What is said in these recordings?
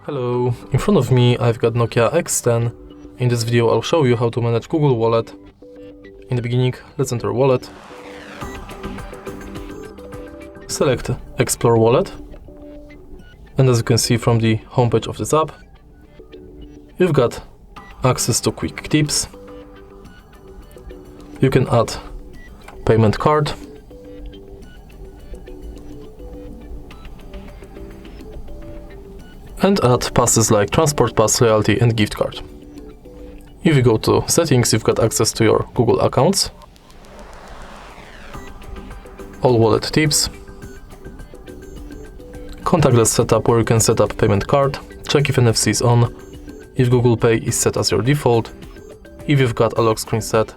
Hello, in front of me I've got Nokia X10. In this video I'll show you how to manage Google Wallet. In the beginning, let's enter Wallet. Select Explore Wallet. And as you can see from the homepage of this app, you've got access to quick tips. You can add payment card. And add passes like transport pass, loyalty and gift card. If you go to settings, you've got access to your Google accounts, all wallet tips, contactless setup where you can set up payment card, check if NFC is on, if Google Pay is set as your default, if you've got a lock screen set,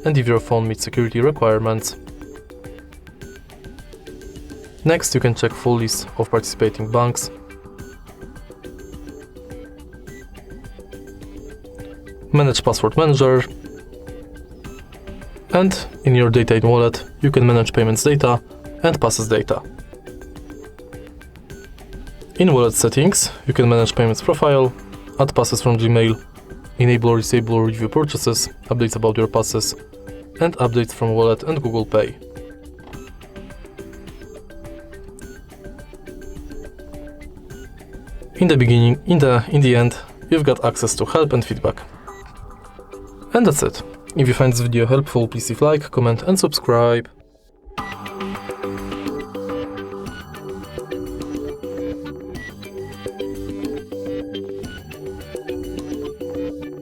and if your phone meets security requirements. Next, you can check full list of participating banks, manage password manager, and in your data in wallet you can manage payments data and passes data. In wallet settings you can manage payments profile, add passes from Gmail, enable or disable or review purchases, updates about your passes, and updates from wallet and Google Pay. In the end, you've got access to help and feedback. And that's it. If you find this video helpful, please leave a like, comment and subscribe.